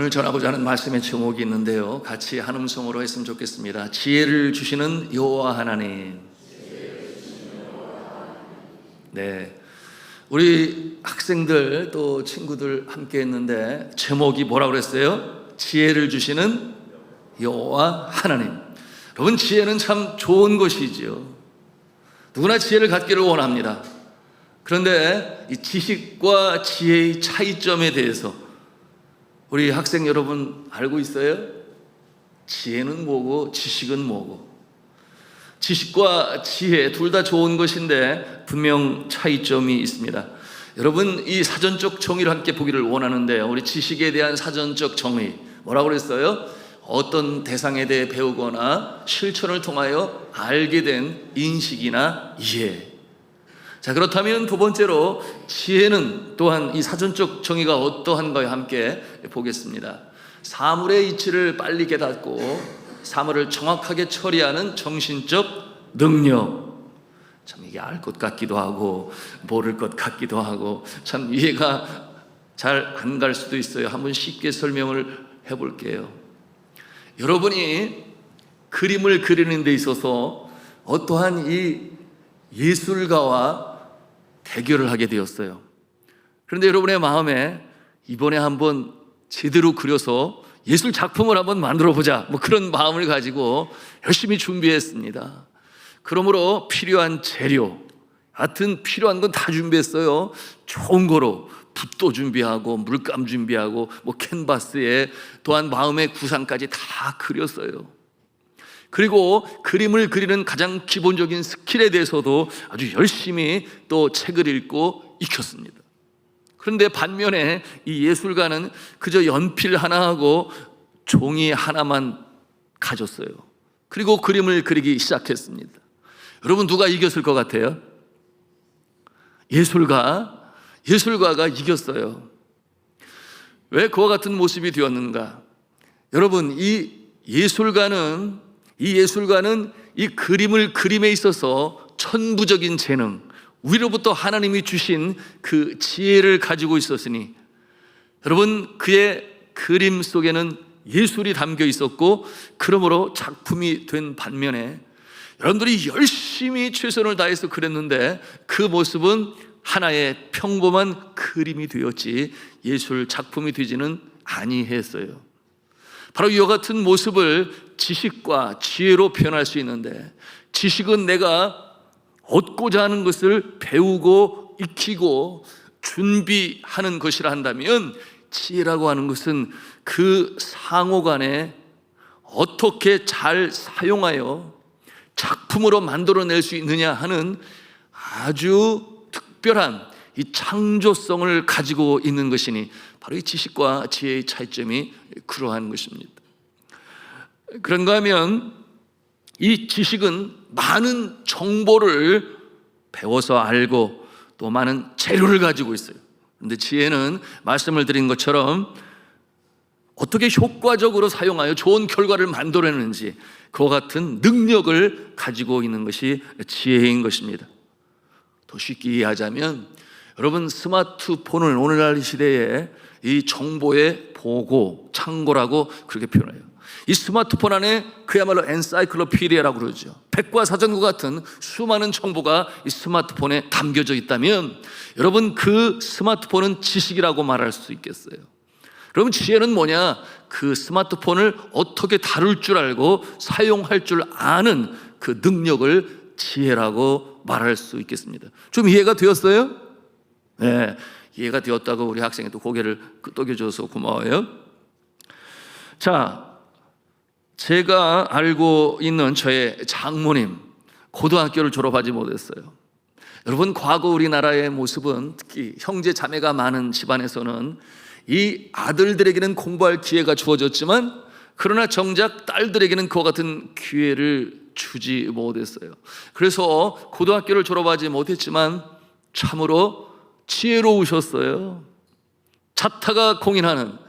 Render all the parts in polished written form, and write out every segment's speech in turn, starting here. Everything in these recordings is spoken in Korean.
오늘 전하고자 하는 말씀의 제목이 있는데요, 같이 한 음성으로 했으면 좋겠습니다. 지혜를 주시는 여호와 하나님. 네, 우리 학생들 또 친구들 함께 했는데 제목이 뭐라고 그랬어요? 지혜를 주시는 여호와 하나님. 여러분, 지혜는 참 좋은 것이지요. 누구나 지혜를 갖기를 원합니다. 그런데 이 지식과 지혜의 차이점에 대해서 우리 학생 여러분 알고 있어요? 지혜는 뭐고 지식은 뭐고. 지식과 지혜 둘 다 좋은 것인데 분명 차이점이 있습니다. 여러분, 이 사전적 정의를 함께 보기를 원하는데요, 우리 지식에 대한 사전적 정의 뭐라고 그랬어요? 어떤 대상에 대해 배우거나 실천을 통하여 알게 된 인식이나 이해. 자, 그렇다면 두 번째로 지혜는 또한 이 사전적 정의가 어떠한가요? 함께 보겠습니다. 사물의 이치를 빨리 깨닫고 사물을 정확하게 처리하는 정신적 능력. 참 이게 알 것 같기도 하고 모를 것 같기도 하고 참 이해가 잘 안 갈 수도 있어요. 한번 쉽게 설명을 해볼게요. 여러분이 그림을 그리는 데 있어서 어떠한 이 예술가와 대결을 하게 되었어요. 그런데 여러분의 마음에 이번에 한번 제대로 그려서 예술 작품을 한번 만들어 보자, 그런 마음을 가지고 열심히 준비했습니다. 그러므로 필요한 재료, 하여튼 필요한 건 다 준비했어요. 좋은 거로 붓도 준비하고 물감 준비하고 캔버스에 또한 마음의 구상까지 다 그렸어요. 그리고 그림을 그리는 가장 기본적인 스킬에 대해서도 아주 열심히 또 책을 읽고 익혔습니다. 그런데 반면에 이 예술가는 그저 연필 하나하고 종이 하나만 가졌어요. 그리고 그림을 그리기 시작했습니다. 여러분, 누가 이겼을 것 같아요? 예술가가 이겼어요. 왜 그와 같은 모습이 되었는가? 여러분, 이 예술가는 이 그림을 그림에 있어서 천부적인 재능, 위로부터 하나님이 주신 그 지혜를 가지고 있었으니, 여러분, 그의 그림 속에는 예술이 담겨 있었고, 그러므로 작품이 된 반면에 여러분들이 열심히 최선을 다해서 그렸는데 그 모습은 하나의 평범한 그림이 되었지 예술 작품이 되지는 아니했어요. 바로 이와 같은 모습을 지식과 지혜로 표현할 수 있는데, 지식은 내가 얻고자 하는 것을 배우고 익히고 준비하는 것이라 한다면, 지혜라고 하는 것은 그 상호간에 어떻게 잘 사용하여 작품으로 만들어낼 수 있느냐 하는 아주 특별한 이 창조성을 가지고 있는 것이니, 바로 이 지식과 지혜의 차이점이 그러한 것입니다. 그런가 하면 이 지식은 많은 정보를 배워서 알고 또 많은 재료를 가지고 있어요. 그런데 지혜는 말씀을 드린 것처럼 어떻게 효과적으로 사용하여 좋은 결과를 만들어내는지, 그와 같은 능력을 가지고 있는 것이 지혜인 것입니다. 더 쉽게 이해하자면, 여러분, 스마트폰을 오늘날 시대에 이 정보의 보고, 창고라고 그렇게 표현해요. 이 스마트폰 안에 그야말로 엔사이클로피디아라고 그러죠. 백과사전과 같은 수많은 정보가 이 스마트폰에 담겨져 있다면, 여러분, 그 스마트폰은 지식이라고 말할 수 있겠어요? 그럼 지혜는 뭐냐? 그 스마트폰을 어떻게 다룰 줄 알고 사용할 줄 아는 그 능력을 지혜라고 말할 수 있겠습니다. 좀 이해가 되었어요? 네, 이해가 되었다고 우리 학생이 또 고개를 끄덕여줘서 고마워요. 자, 제가 알고 있는 저의 장모님, 고등학교를 졸업하지 못했어요. 여러분, 과거 우리나라의 모습은, 특히 형제 자매가 많은 집안에서는 이 아들들에게는 공부할 기회가 주어졌지만, 그러나 정작 딸들에게는 그와 같은 기회를 주지 못했어요. 그래서 고등학교를 졸업하지 못했지만 참으로 지혜로우셨어요. 자타가 공인하는,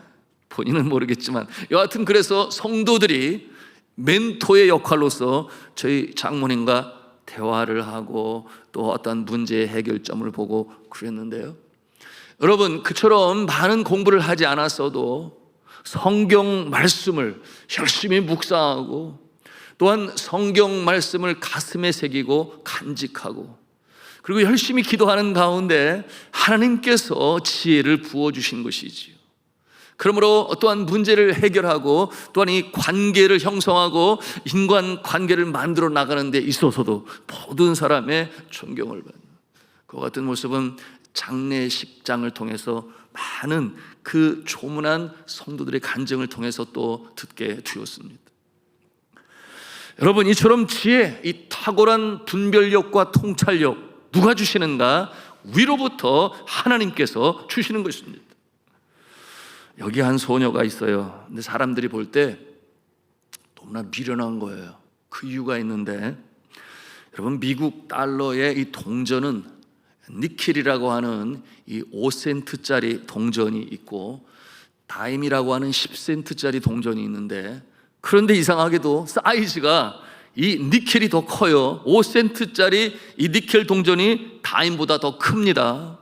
본인은 모르겠지만 여하튼 그래서 성도들이 멘토의 역할로서 저희 장모님과 대화를 하고 또 어떤 문제의 해결점을 보고 그랬는데요, 여러분, 그처럼 많은 공부를 하지 않았어도 성경 말씀을 열심히 묵상하고 또한 성경 말씀을 가슴에 새기고 간직하고 그리고 열심히 기도하는 가운데 하나님께서 지혜를 부어주신 것이지요. 그러므로 또한 문제를 해결하고 또한 이 관계를 형성하고 인간 관계를 만들어 나가는 데 있어서도 모든 사람의 존경을 받는 그와 같은 모습은 장례식장을 통해서 많은 그 조문한 성도들의 간증을 통해서 또 듣게 되었습니다. 여러분, 이처럼 지혜, 이 탁월한 분별력과 통찰력 누가 주시는가? 위로부터 하나님께서 주시는 것입니다. 여기 한 소녀가 있어요. 근데 사람들이 볼 때 너무나 미련한 거예요. 그 이유가 있는데, 여러분, 미국 달러의 이 동전은 니켈이라고 하는 이 5센트짜리 동전이 있고 다임이라고 하는 10센트짜리 동전이 있는데, 그런데 이상하게도 사이즈가 이 니켈이 더 커요. 5센트짜리 이 니켈 동전이 다임보다 더 큽니다.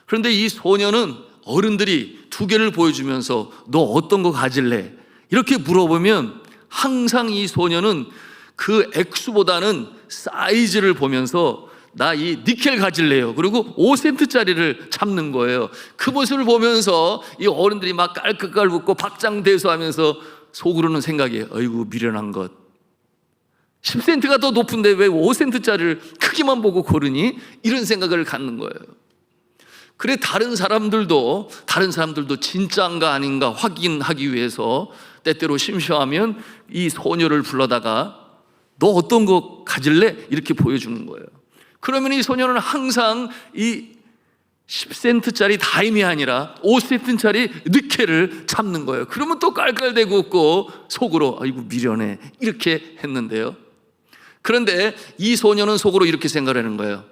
그런데 이 소녀는 어른들이 두 개를 보여주면서 너 어떤 거 가질래? 이렇게 물어보면 항상 이 소녀는 그 액수보다는 사이즈를 보면서 나 이 니켈 가질래요. 그리고 5센트짜리를 잡는 거예요. 그 모습을 보면서 이 어른들이 막 깔깔깔 웃고 박장대소하면서 속으로는 생각이에요. 어이구, 미련한 것. 10센트가 더 높은데 왜 5센트짜리를 크기만 보고 고르니? 이런 생각을 갖는 거예요. 그래, 다른 사람들도 진짜인가 아닌가 확인하기 위해서 때때로 심심하면 이 소녀를 불러다가 너 어떤 거 가질래? 이렇게 보여주는 거예요. 그러면 이 소녀는 항상 이 10센트짜리 다임이 아니라 5센트짜리 니켈을 잡는 거예요. 그러면 또 깔깔대고 웃고 속으로 아이고 미련해 이렇게 했는데요. 그런데 이 소녀는 속으로 이렇게 생각하는 거예요.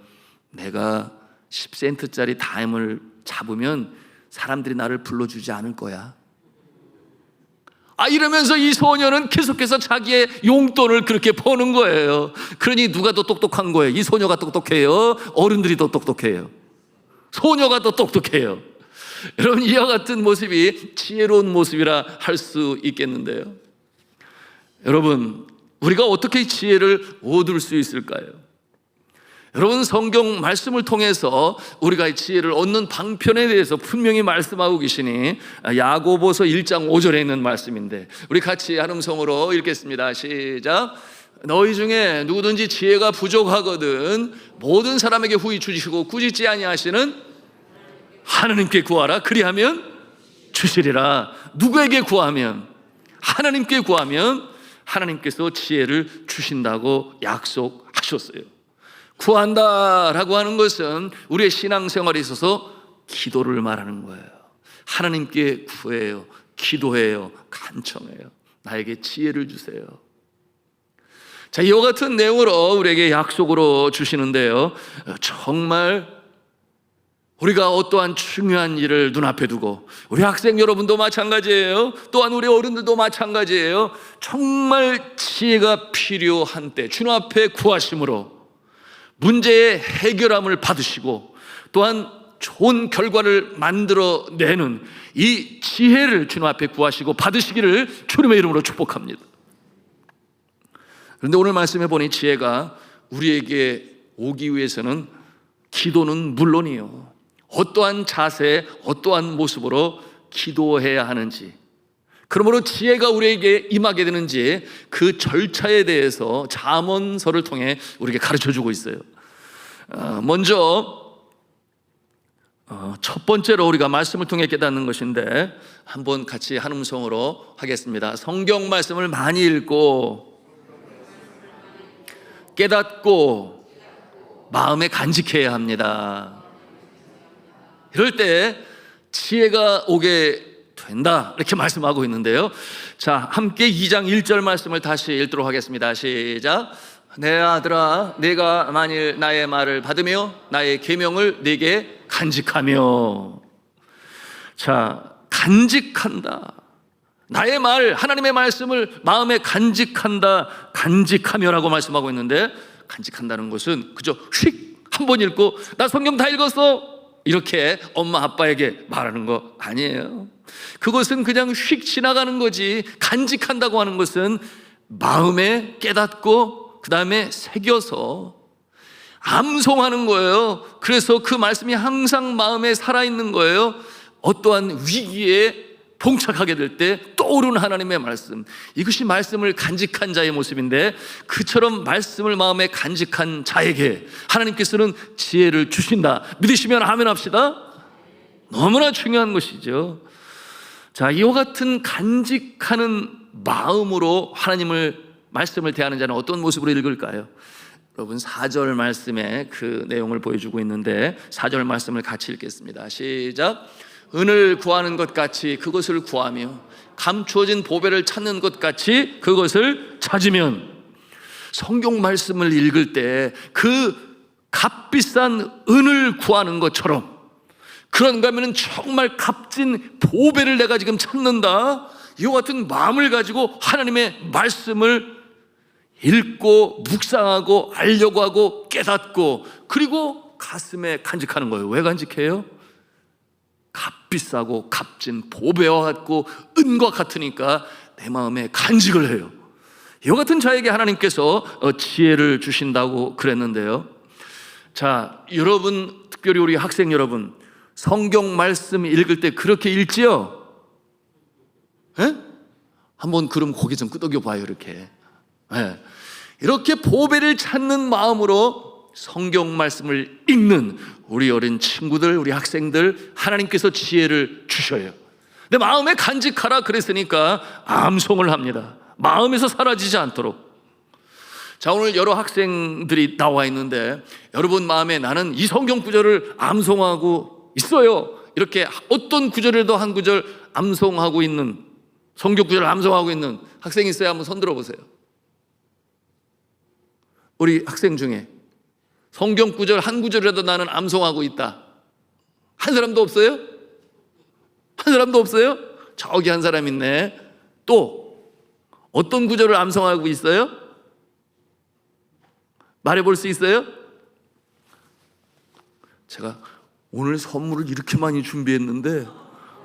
내가 10센트짜리 다임을 잡으면 사람들이 나를 불러주지 않을 거야. 이러면서 이 소녀는 계속해서 자기의 용돈을 그렇게 버는 거예요. 그러니 누가 더 똑똑한 거예요? 이 소녀가 똑똑해요? 어른들이 더 똑똑해요? 소녀가 더 똑똑해요. 여러분, 이와 같은 모습이 지혜로운 모습이라 할 수 있겠는데요. 여러분, 우리가 어떻게 지혜를 얻을 수 있을까요? 여러분, 성경 말씀을 통해서 우리가 지혜를 얻는 방편에 대해서 분명히 말씀하고 계시니 야고보서 1장 5절에 있는 말씀인데 우리 같이 한 음성으로 읽겠습니다. 시작. 너희 중에 누구든지 지혜가 부족하거든 모든 사람에게 후히 주시고 꾸짖지 아니하시는 하나님께 구하라. 그리하면 주시리라. 누구에게 구하면? 하나님께 구하면 하나님께서 지혜를 주신다고 약속하셨어요. 구한다라고 하는 것은 우리의 신앙생활에 있어서 기도를 말하는 거예요. 하나님께 구해요, 기도해요, 간청해요. 나에게 지혜를 주세요. 자, 이와 같은 내용으로 우리에게 약속으로 주시는데요, 정말 우리가 어떠한 중요한 일을 눈앞에 두고 우리 학생 여러분도 마찬가지예요. 또한 우리 어른들도 마찬가지예요. 정말 지혜가 필요한 때 주님 앞에 구하심으로 문제의 해결함을 받으시고 또한 좋은 결과를 만들어내는 이 지혜를 주님 앞에 구하시고 받으시기를 주님의 이름으로 축복합니다. 그런데 오늘 말씀해 보니 지혜가 우리에게 오기 위해서는 기도는 물론이요, 어떠한 자세, 어떠한 모습으로 기도해야 하는지, 그러므로 지혜가 우리에게 임하게 되는지 그 절차에 대해서 잠언서를 통해 우리에게 가르쳐주고 있어요. 먼저 첫 번째로 우리가 말씀을 통해 깨닫는 것인데 한번 같이 한 음성으로 하겠습니다. 성경 말씀을 많이 읽고 깨닫고 마음에 간직해야 합니다. 이럴 때 지혜가 오게 된다, 이렇게 말씀하고 있는데요. 자, 함께 2장 1절 말씀을 다시 읽도록 하겠습니다. 시작. 내 아들아, 내가 만일 나의 말을 받으며 나의 계명을 네게 간직하며. 자, 간직한다. 나의 말, 하나님의 말씀을 마음에 간직한다, 간직하며라고 말씀하고 있는데, 간직한다는 것은 그저 휙 한번 읽고 나 성경 다 읽었어 이렇게 엄마 아빠에게 말하는 거 아니에요. 그것은 그냥 휙 지나가는 거지, 간직한다고 하는 것은 마음에 깨닫고 그 다음에 새겨서 암송하는 거예요. 그래서 그 말씀이 항상 마음에 살아있는 거예요. 어떠한 위기에 봉착하게 될 때 떠오르는 하나님의 말씀, 이것이 말씀을 간직한 자의 모습인데, 그처럼 말씀을 마음에 간직한 자에게 하나님께서는 지혜를 주신다. 믿으시면 아멘 합시다. 너무나 중요한 것이죠. 자, 이와 같은 간직하는 마음으로 하나님을 말씀을 대하는 자는 어떤 모습으로 읽을까요? 여러분, 4절 말씀에 그 내용을 보여주고 있는데 4절 말씀을 같이 읽겠습니다. 시작. 은을 구하는 것 같이 그것을 구하며 감추어진 보배를 찾는 것 같이 그것을 찾으면, 성경 말씀을 읽을 때 그 값비싼 은을 구하는 것처럼, 그런가 하면 정말 값진 보배를 내가 지금 찾는다, 이와 같은 마음을 가지고 하나님의 말씀을 읽고 묵상하고 알려고 하고 깨닫고, 그리고 가슴에 간직하는 거예요. 왜 간직해요? 값비싸고 값진 보배와 같고 은과 같으니까 내 마음에 간직을 해요. 이와 같은 자에게 하나님께서 지혜를 주신다고 그랬는데요. 자, 여러분, 특별히 우리 학생 여러분, 성경 말씀 읽을 때 그렇게 읽지요? 예? 한번 그럼 고개 좀 끄덕여 봐요. 이렇게. 예. 이렇게 보배를 찾는 마음으로 성경 말씀을 읽는 우리 어린 친구들, 우리 학생들, 하나님께서 지혜를 주셔요. 내 마음에 간직하라 그랬으니까 암송을 합니다. 마음에서 사라지지 않도록. 자, 오늘 여러 학생들이 나와 있는데 여러분 마음에 나는 이 성경 구절을 암송하고 있어요, 이렇게 어떤 구절에도 한 구절 암송하고 있는, 성경 구절을 암송하고 있는 학생이 있어요? 한번 손 들어보세요. 우리 학생 중에 성경 구절 한 구절이라도 나는 암송하고 있다, 한 사람도 없어요? 한 사람도 없어요? 저기 한 사람 있네. 또 어떤 구절을 암송하고 있어요? 말해볼 수 있어요? 제가 오늘 선물을 이렇게 많이 준비했는데,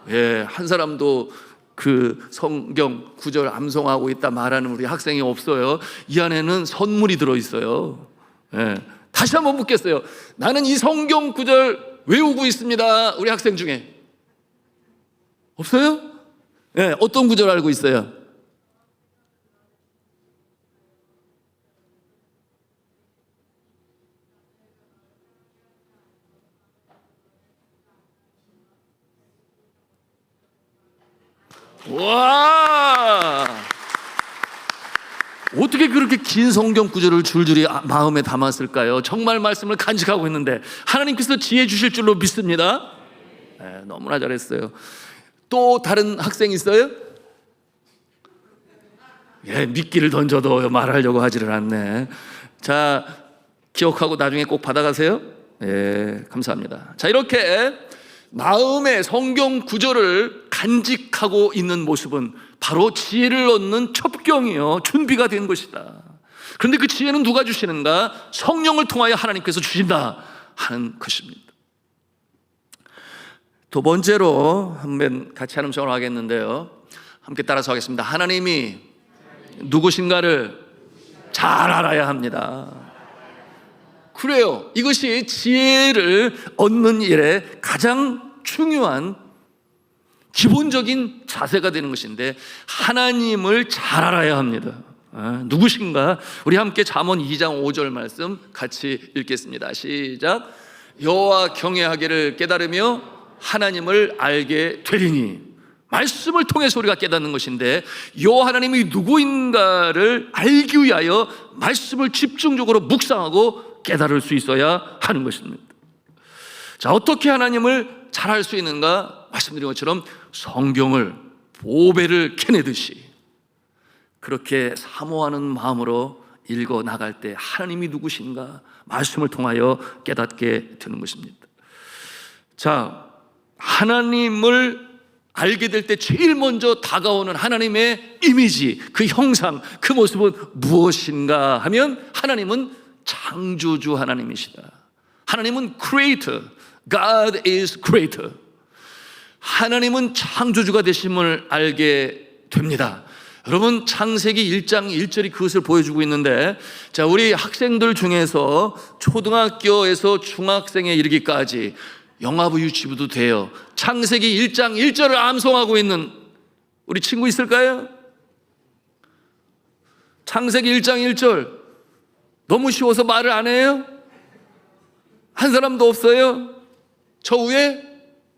예, 한 사람도 그 성경 구절 암송하고 있다 말하는 우리 학생이 없어요. 이 안에는 선물이 들어있어요. 예. 다시 한번 묻겠어요. 나는 이 성경 구절 외우고 있습니다, 우리 학생 중에 없어요? 예, 어떤 구절 알고 있어요? 와! 어떻게 그렇게 긴 성경 구절을 줄줄이 마음에 담았을까요? 정말 말씀을 간직하고 있는데 하나님께서 지혜 주실 줄로 믿습니다. 네, 너무나 잘했어요. 또 다른 학생 있어요? 예, 미끼를 던져도 말하려고 하지를 않네. 자, 기억하고 나중에 꼭 받아가세요. 예, 감사합니다. 자, 이렇게 마음의 성경 구절을 간직하고 있는 모습은 바로 지혜를 얻는 첩경이요, 준비가 된 것이다. 그런데 그 지혜는 누가 주시는가? 성령을 통하여 하나님께서 주신다 하는 것입니다. 두 번째로 한번 같이 암송을 하겠는데요, 함께 따라서 하겠습니다. 하나님이 누구신가를 잘 알아야 합니다. 그래요. 이것이 지혜를 얻는 일에 가장 중요한 기본적인 자세가 되는 것인데, 하나님을 잘 알아야 합니다. 누구신가? 우리 함께 잠언 2장 5절 말씀 같이 읽겠습니다. 시작. 여호와 경외하기를 깨달으며 하나님을 알게 되리니. 말씀을 통해서 우리가 깨닫는 것인데, 여호와 하나님이 누구인가를 알기 위하여 말씀을 집중적으로 묵상하고 깨달을 수 있어야 하는 것입니다. 자, 어떻게 하나님을 잘 알 수 있는가? 말씀드린 것처럼 성경을 보배를 캐내듯이 그렇게 사모하는 마음으로 읽어 나갈 때 하나님이 누구신가 말씀을 통하여 깨닫게 되는 것입니다. 자, 하나님을 알게 될 때 제일 먼저 다가오는 하나님의 이미지, 그 형상, 그 모습은 무엇인가 하면 하나님은 창조주 하나님이시다. 하나님은 creator, God is creator. 하나님은 창조주가 되심을 알게 됩니다. 여러분, 창세기 1장 1절이 그것을 보여주고 있는데, 자, 우리 학생들 중에서 초등학교에서 중학생에 이르기까지 영아부 유치부도 돼요. 창세기 1장 1절을 암송하고 있는 우리 친구 있을까요? 창세기 1장 1절 너무 쉬워서 말을 안 해요? 한 사람도 없어요? 저 위에?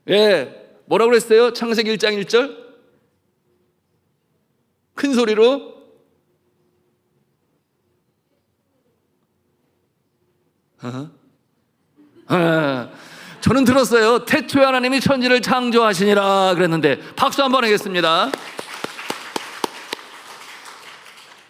예, 뭐라고 그랬어요? 창세기 1장 1절? 큰 소리로. 저는 들었어요. 태초에 하나님이 천지를 창조하시니라 그랬는데 박수 한번 하겠습니다.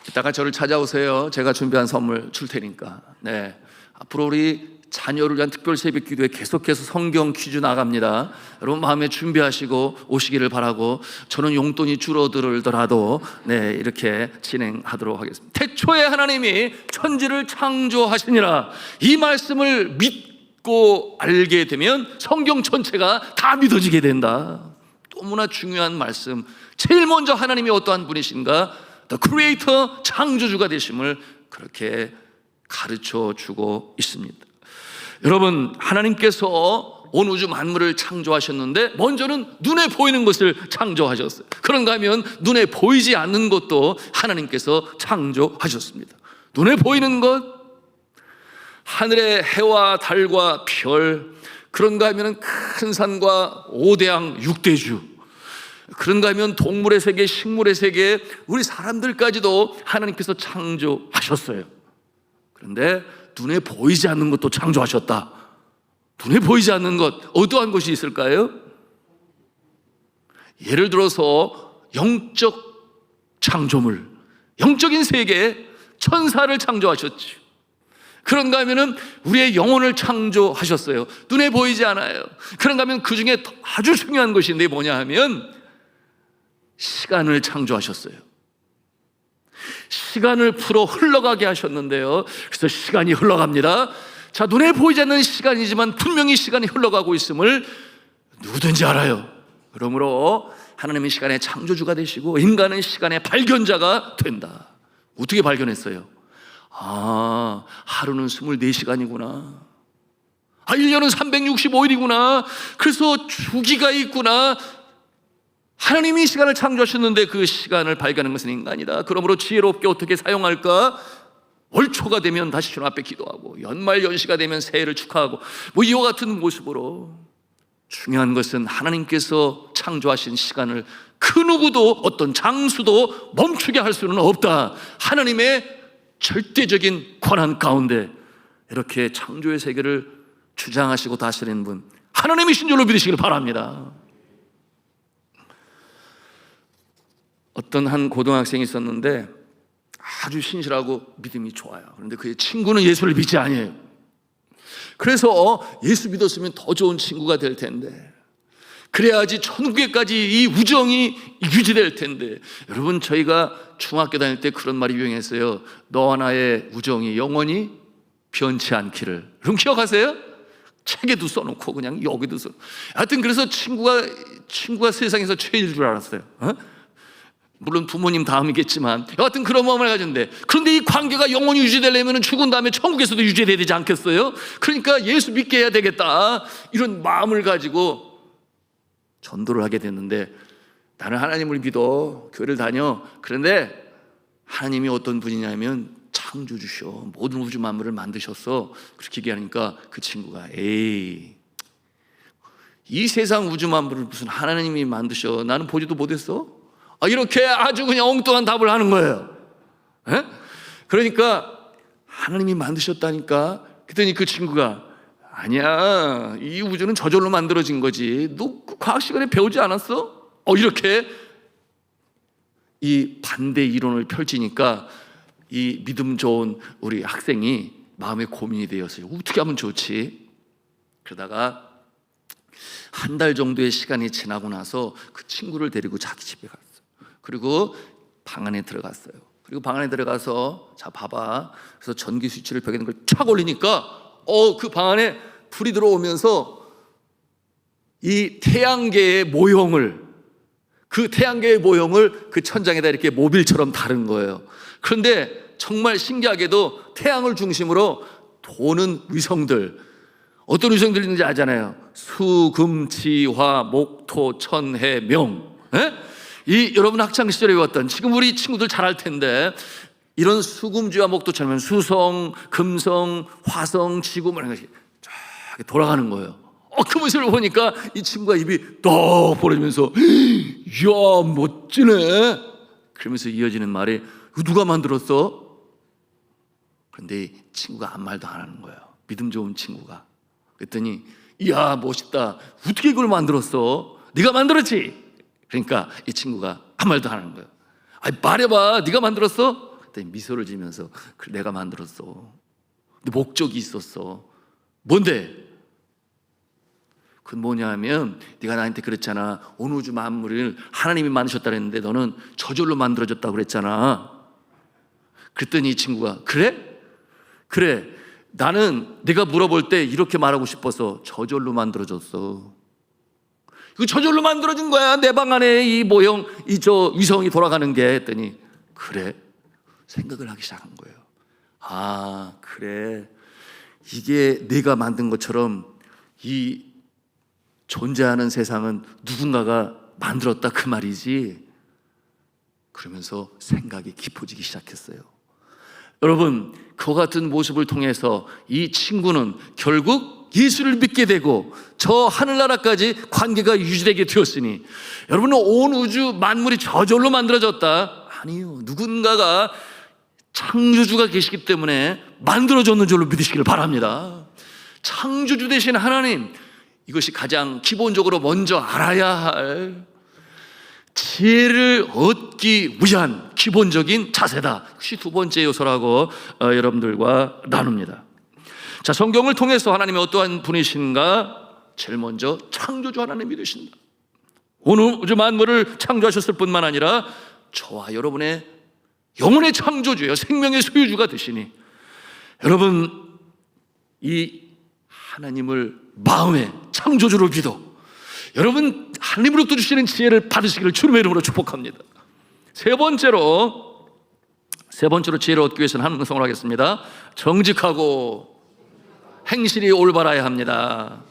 이따가 저를 찾아오세요. 제가 준비한 선물 줄 테니까. 네, 앞으로 우리 자녀를 위한 특별 새벽 기도에 계속해서 성경 퀴즈 나갑니다. 여러분 마음에 준비하시고 오시기를 바라고, 저는 용돈이 줄어들더라도 네, 이렇게 진행하도록 하겠습니다. 태초에 하나님이 천지를 창조하시니라, 이 말씀을 믿고 알게 되면 성경 전체가 다 믿어지게 된다. 너무나 중요한 말씀. 제일 먼저 하나님이 어떠한 분이신가? The Creator, 창조주가 되심을 그렇게 가르쳐 주고 있습니다. 여러분, 하나님께서 온 우주 만물을 창조하셨는데 먼저는 눈에 보이는 것을 창조하셨어요. 그런가 하면 눈에 보이지 않는 것도 하나님께서 창조하셨습니다. 눈에 보이는 것, 하늘의 해와 달과 별, 그런가 하면 큰 산과 오대양 육대주, 그런가 하면 동물의 세계, 식물의 세계, 우리 사람들까지도 하나님께서 창조하셨어요. 그런데 눈에 보이지 않는 것도 창조하셨다. 눈에 보이지 않는 것, 어떠한 것이 있을까요? 예를 들어서 영적 창조물, 영적인 세계, 천사를 창조하셨죠. 그런가 하면은 우리의 영혼을 창조하셨어요. 눈에 보이지 않아요. 그런가 하면 그 중에 아주 중요한 것인데 뭐냐 하면 시간을 창조하셨어요. 시간을 풀어 흘러가게 하셨는데요. 그래서 시간이 흘러갑니다. 자, 눈에 보이지 않는 시간이지만 분명히 시간이 흘러가고 있음을 누구든지 알아요. 그러므로 하나님은 시간의 창조주가 되시고 인간은 시간의 발견자가 된다. 어떻게 발견했어요? 아, 하루는 24시간이구나. 아, 1년은 365일이구나. 그래서 주기가 있구나. 하나님이 시간을 창조하셨는데 그 시간을 발견하는 것은 인간이다. 그러므로 지혜롭게 어떻게 사용할까? 월초가 되면 다시 주님 앞에 기도하고, 연말 연시가 되면 새해를 축하하고, 뭐 이와 같은 모습으로. 중요한 것은 하나님께서 창조하신 시간을 그 누구도 어떤 장수도 멈추게 할 수는 없다. 하나님의 절대적인 권한 가운데 이렇게 창조의 세계를 주장하시고 다스리는 분, 하나님이신 줄로 믿으시길 바랍니다. 어떤 한 고등학생이 있었는데 아주 신실하고 믿음이 좋아요. 그런데 그의 친구는 예수를 믿지 아니에요. 그래서 예수 믿었으면 더 좋은 친구가 될 텐데, 그래야지 천국에까지 이 우정이 유지될 텐데. 여러분, 저희가 중학교 다닐 때 그런 말이 유행했어요. 너와 나의 우정이 영원히 변치 않기를. 여러분 기억하세요? 책에도 써놓고 그냥 여기도 써놓고. 하여튼 그래서 친구가 세상에서 최일 줄 알았어요. 물론 부모님 다음이겠지만 여하튼 그런 마음을 가졌는데, 그런데 이 관계가 영원히 유지되려면 죽은 다음에 천국에서도 유지돼야 되지 않겠어요? 그러니까 예수 믿게 해야 되겠다, 이런 마음을 가지고 전도를 하게 됐는데, 나는 하나님을 믿어, 교회를 다녀. 그런데 하나님이 어떤 분이냐면 창조주셔, 모든 우주 만물을 만드셨어. 그렇게 얘기하니까 그 친구가 에이, 이 세상 우주 만물을 무슨 하나님이 만드셔, 나는 보지도 못했어? 이렇게 아주 그냥 엉뚱한 답을 하는 거예요. 에? 그러니까 하나님이 만드셨다니까. 그랬더니 그 친구가 아니야, 이 우주는 저절로 만들어진 거지, 너 과학 시간에 배우지 않았어? 이렇게 이 반대 이론을 펼치니까 이 믿음 좋은 우리 학생이 마음에 고민이 되었어요. 어떻게 하면 좋지? 그러다가 한 달 정도의 시간이 지나고 나서 그 친구를 데리고 자기 집에 갔어요. 그리고 방 안에 들어갔어요. 그리고 방 안에 들어가서 자 봐봐. 그래서 전기 스위치를 벽에 있는 걸 착 올리니까 그 방 안에 불이 들어오면서 이 태양계의 모형을, 그 태양계의 모형을 그 천장에다 이렇게 모빌처럼 다른 거예요. 그런데 정말 신기하게도 태양을 중심으로 도는 위성들, 어떤 위성들이 있는지 아잖아요. 수, 금, 지, 화, 목, 토, 천, 해, 명. 이 여러분 학창 시절에 배웠던, 지금 우리 친구들 잘 알 텐데, 이런 수금지와 목토처럼 수성, 금성, 화성, 지구 이런 것이 쫙 돌아가는 거예요. 그 모습을 보니까 이 친구가 입이 떡 벌어지면서 이야 멋지네. 그러면서 이어지는 말이 누가 만들었어? 그런데 이 친구가 아무 말도 안 하는 거예요. 믿음 좋은 친구가. 그랬더니 이야 멋있다. 어떻게 이걸 만들었어? 네가 만들었지? 그러니까 이 친구가 아무 말도 안 하는 거예요. 아니 말해봐. 네가 만들었어? 그랬더니 미소를 지면서 그래 내가 만들었어. 근데 목적이 있었어. 뭔데? 그건 뭐냐 하면 네가 나한테 그랬잖아. 온 우주 만물을 하나님이 만드셨다 그랬는데 너는 저절로 만들어졌다고 그랬잖아. 그랬더니 이 친구가 그래 나는 네가 물어볼 때 이렇게 말하고 싶어서 저절로 만들어졌어. 이거 저절로 만들어진 거야. 내 방 안에 이 모형, 이 저 위성이 돌아가는 게. 했더니 그래? 생각을 하기 시작한 거예요. 아 그래, 이게 내가 만든 것처럼 이 존재하는 세상은 누군가가 만들었다 그 말이지. 그러면서 생각이 깊어지기 시작했어요. 여러분, 그와 같은 모습을 통해서 이 친구는 결국 예수를 믿게 되고 저 하늘나라까지 관계가 유지되게 되었으니, 여러분은 온 우주 만물이 저절로 만들어졌다? 아니요, 누군가가 창조주가 계시기 때문에 만들어졌는 줄로 믿으시기를 바랍니다. 창조주 되신 하나님, 이것이 가장 기본적으로 먼저 알아야 할 지혜를 얻기 위한 기본적인 자세다. 그것이 두 번째 요소라고 여러분들과 나눕니다. 자, 성경을 통해서 하나님이 어떠한 분이신가? 제일 먼저 창조주 하나님이 되신다. 온 우주 만물을 창조하셨을 뿐만 아니라 저와 여러분의 영혼의 창조주예요. 생명의 소유주가 되시니, 여러분 이 하나님을 마음의 창조주로 믿어 여러분 하나님으로부터 주시는 지혜를 받으시기를 주님의 이름으로 축복합니다. 세 번째로 지혜를 얻기 위해서는 한 음성을 하겠습니다. 정직하고 행실이 올바라야 합니다.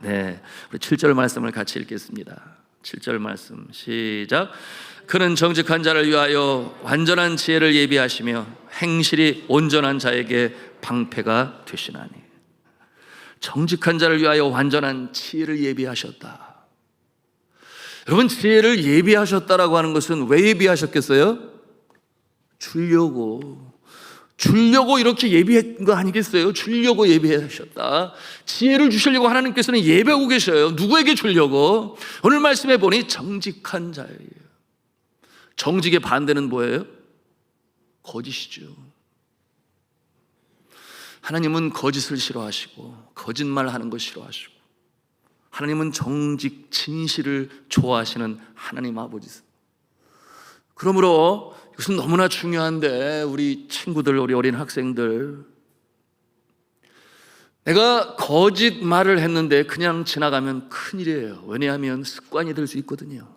네, 우리 7절 말씀을 같이 읽겠습니다. 7절 말씀 시작. 그는 정직한 자를 위하여 완전한 지혜를 예비하시며 행실이 온전한 자에게 방패가 되시나니. 정직한 자를 위하여 완전한 지혜를 예비하셨다. 여러분, 지혜를 예비하셨다라고 하는 것은 왜 예비하셨겠어요? 주려고 이렇게 예비한 거 아니겠어요? 주려고 예비하셨다. 지혜를 주시려고 하나님께서는 예배하고 계셔요. 누구에게 주려고? 오늘 말씀해 보니 정직한 자예요. 정직의 반대는 뭐예요? 거짓이죠. 하나님은 거짓을 싫어하시고 거짓말하는 거 싫어하시고, 하나님은 정직, 진실을 좋아하시는 하나님 아버지세요. 그러므로 이것은 너무나 중요한데, 우리 친구들, 우리 어린 학생들, 내가 거짓말을 했는데 그냥 지나가면 큰일이에요. 왜냐하면 습관이 될 수 있거든요.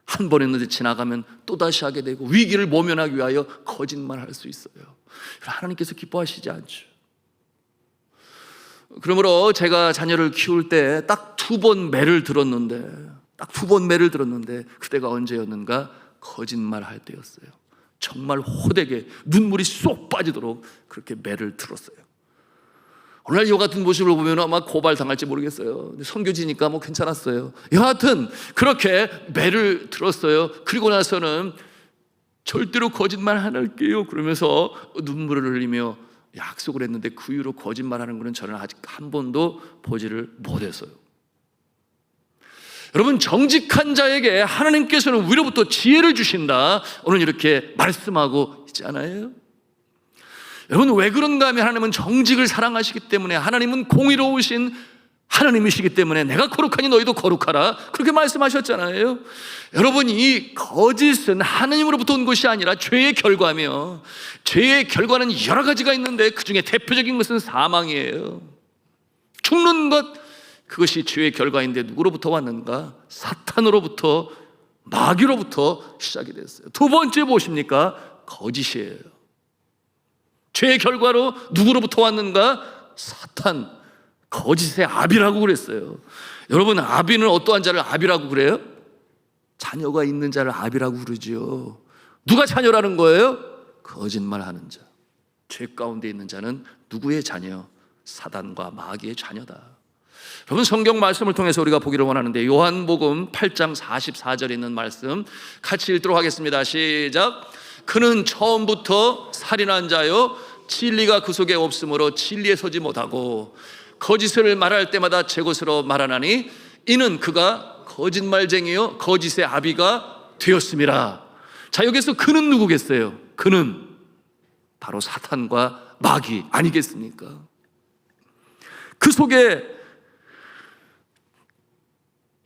한 번 했는데 지나가면 또다시 하게 되고 위기를 모면하기 위하여 거짓말할 수 있어요. 하나님께서 기뻐하시지 않죠. 그러므로 제가 자녀를 키울 때 딱 두 번 매를 들었는데 그때가 언제였는가? 거짓말할 때였어요. 정말 호되게 눈물이 쏙 빠지도록 그렇게 매를 들었어요. 오늘 이 같은 모습을 보면 아마 고발당할지 모르겠어요. 근데 선교지니까 뭐 괜찮았어요. 여하튼 그렇게 매를 들었어요. 그리고 나서는 절대로 거짓말 안 할게요 그러면서 눈물을 흘리며 약속을 했는데, 그 이후로 거짓말하는 것은 저는 아직 한 번도 보지를 못했어요. 여러분, 정직한 자에게 하나님께서는 위로부터 지혜를 주신다, 오늘 이렇게 말씀하고 있잖아요. 여러분, 왜 그런가 하면 하나님은 정직을 사랑하시기 때문에, 하나님은 공의로우신 하나님이시기 때문에 내가 거룩하니 너희도 거룩하라, 그렇게 말씀하셨잖아요. 여러분, 이 거짓은 하나님으로부터 온 것이 아니라 죄의 결과며, 죄의 결과는 여러 가지가 있는데 그 중에 대표적인 것은 사망이에요. 죽는 것, 그것이 죄의 결과인데 누구로부터 왔는가? 사탄으로부터, 마귀로부터 시작이 됐어요. 두 번째 무엇입니까? 거짓이에요. 죄의 결과로 누구로부터 왔는가? 사탄, 거짓의 아비라고 그랬어요. 여러분, 아비는 어떠한 자를 아비라고 그래요? 자녀가 있는 자를 아비라고 그러죠. 누가 자녀라는 거예요? 거짓말하는 자. 죄 가운데 있는 자는 누구의 자녀? 사단과 마귀의 자녀다. 여러분, 성경 말씀을 통해서 우리가 보기를 원하는데 요한복음 8장 44절에 있는 말씀 같이 읽도록 하겠습니다. 시작. 그는 처음부터 살인한 자요 진리가 그 속에 없으므로 진리에 서지 못하고 거짓을 말할 때마다 제 것으로 말하나니 이는 그가 거짓말쟁이요 거짓의 아비가 되었음이라. 자, 여기서 그는 누구겠어요? 그는 바로 사탄과 마귀 아니겠습니까? 그 속에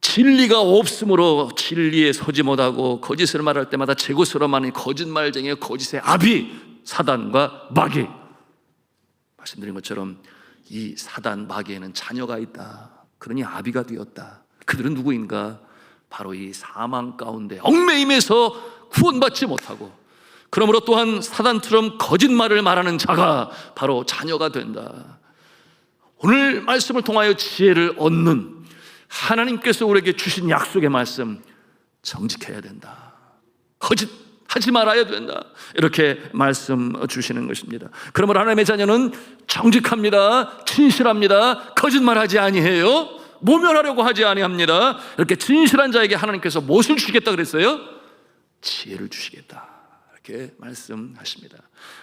진리가 없으므로 진리에 서지 못하고 거짓을 말할 때마다 제 것으로 말하니 거짓말쟁이요 거짓의 아비, 사단과 마귀. 말씀드린 것처럼 이 사단, 마귀에는 자녀가 있다. 그러니 아비가 되었다. 그들은 누구인가? 바로 이 사망 가운데 얽매임에서 구원받지 못하고, 그러므로 또한 사단처럼 거짓말을 말하는 자가 바로 자녀가 된다. 오늘 말씀을 통하여 지혜를 얻는 하나님께서 우리에게 주신 약속의 말씀, 정직해야 된다. 거짓하지 말아야 된다. 이렇게 말씀 주시는 것입니다. 그러므로 하나님의 자녀는 정직합니다. 진실합니다. 거짓말하지 아니해요. 모면하려고 하지 아니합니다. 이렇게 진실한 자에게 하나님께서 무엇을 주시겠다 그랬어요? 지혜를 주시겠다. 이렇게 말씀하십니다.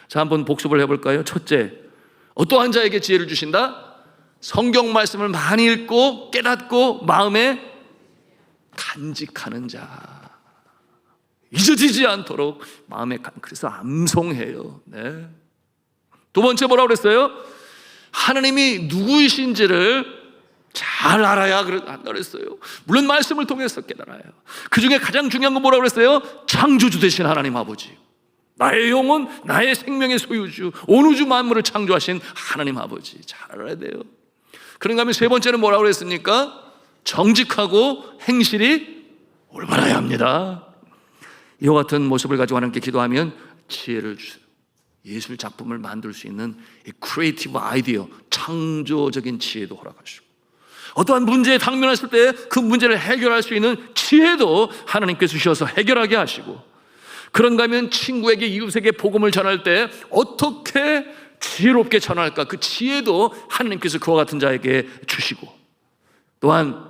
자, 한번 복습을 해볼까요? 첫째, 어떠한 자에게 지혜를 주신다? 성경 말씀을 많이 읽고 깨닫고 마음에 간직하는 자, 잊어지지 않도록 마음에 그래서 암송해요. 네. 두 번째 뭐라고 그랬어요? 하나님이 누구이신지를 잘 알아야 그랬어요. 물론 말씀을 통해서 깨달아요. 그 중에 가장 중요한 건 뭐라고 그랬어요? 창조주 되신 하나님 아버지, 나의 영혼, 나의 생명의 소유주, 온 우주 만물을 창조하신 하나님 아버지 잘 알아야 돼요. 그런가 하면 세 번째는 뭐라고 그랬습니까? 정직하고 행실이 올바라야 합니다. 이와 같은 모습을 가지고 하나님께 기도하면 지혜를 주세요. 예술 작품을 만들 수 있는 이 크리에이티브 아이디어, 창조적인 지혜도 허락하시고, 어떠한 문제에 당면했을 때 그 문제를 해결할 수 있는 지혜도 하나님께서 주셔서 해결하게 하시고, 그런가 하면 친구에게, 이웃에게 복음을 전할 때 어떻게 지혜롭게 전할까, 그 지혜도 하나님께서 그와 같은 자에게 주시고, 또한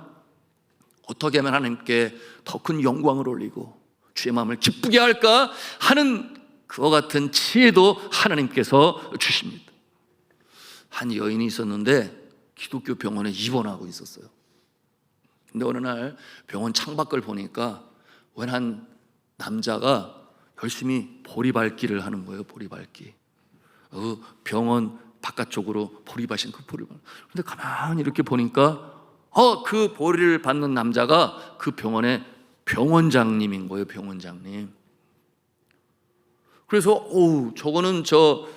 어떻게 하면 하나님께 더 큰 영광을 올리고 주의 마음을 기쁘게 할까 하는 그와 같은 지혜도 하나님께서 주십니다. 한 여인이 있었는데 기독교 병원에 입원하고 있었어요. 근데 어느 날 병원 창밖을 보니까 웬 한 남자가 열심히 보리밟기를 하는 거예요. 보리밟기. 병원 바깥쪽으로 보리밭인 그 보리밭. 근데 가만히 이렇게 보니까 그 보리를 받는 남자가 그 병원의 병원장님인 거예요. 병원장님. 그래서 저거는 저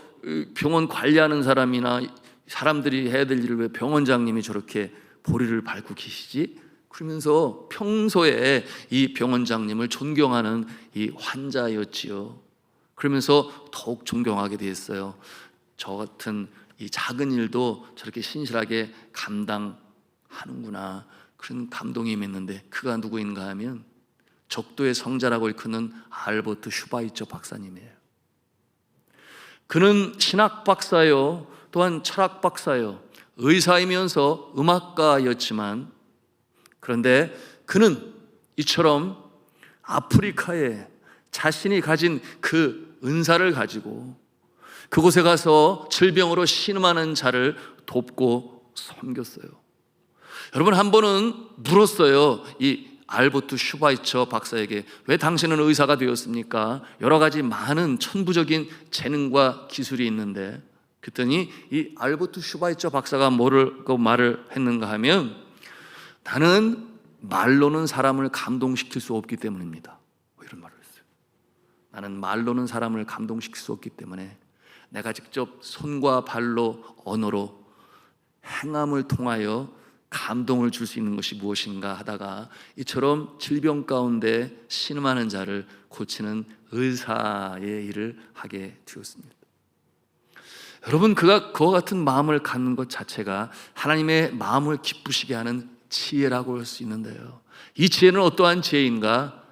병원 관리하는 사람이나 사람들이 해야 될 일을 왜 병원장님이 저렇게 보리를 밟고 계시지? 그러면서 평소에 이 병원장님을 존경하는 이 환자였지요. 그러면서 더욱 존경하게 됐어요. 저 같은 이 작은 일도 저렇게 신실하게 감당하는구나, 그런 감동이 있는데, 그가 누구인가 하면 적도의 성자라고 일컫는 알버트 슈바이처 박사님이에요. 그는 신학 박사요, 또한 철학 박사요, 의사이면서 음악가였지만, 그런데 그는 이처럼 아프리카에 자신이 가진 그 은사를 가지고 그곳에 가서 질병으로 신음하는 자를 돕고 섬겼어요. 여러분, 한 번은 물었어요. 이 알버트 슈바이처 박사에게, 왜 당신은 의사가 되었습니까? 여러 가지 많은 천부적인 재능과 기술이 있는데. 그랬더니 이 알버트 슈바이처 박사가 말을 했는가 하면, 나는 말로는 사람을 감동시킬 수 없기 때문입니다. 이런 말을 했어요. 나는 말로는 사람을 감동시킬 수 없기 때문에 내가 직접 손과 발로, 언어로, 행함을 통하여 감동을 줄 수 있는 것이 무엇인가 하다가 이처럼 질병 가운데 신음하는 자를 고치는 의사의 일을 하게 되었습니다. 여러분, 그와 같은 마음을 갖는 것 자체가 하나님의 마음을 기쁘시게 하는 지혜라고 할 수 있는데요, 이 지혜는 어떠한 지혜인가?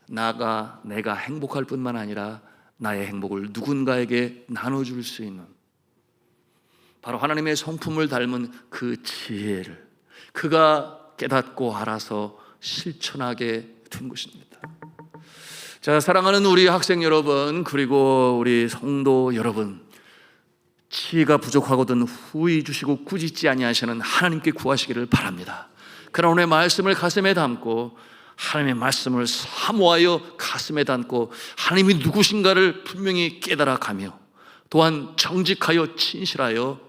내가 행복할 뿐만 아니라 나의 행복을 누군가에게 나눠줄 수 있는, 바로 하나님의 성품을 닮은 그 지혜를 그가 깨닫고 알아서 실천하게 된 것입니다. 자, 사랑하는 우리 학생 여러분, 그리고 우리 성도 여러분, 지혜가 부족하거든 후히 주시고 꾸짖지 아니하시는 하나님께 구하시기를 바랍니다. 그러나 오늘 말씀을 가슴에 담고 하나님의 말씀을 사모하여 가슴에 담고 하나님이 누구신가를 분명히 깨달아가며 또한 정직하여 진실하여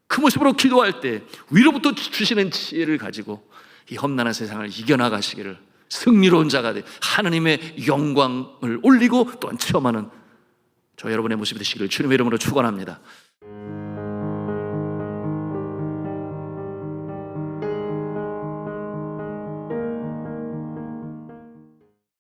그 모습으로 기도할 때 위로부터 주시는 지혜를 가지고 이 험난한 세상을 이겨나가시기를, 승리로운 자가 돼 하나님의 영광을 올리고 또한 체험하는 저 여러분의 모습이 되시기를 주님의 이름으로 축원합니다.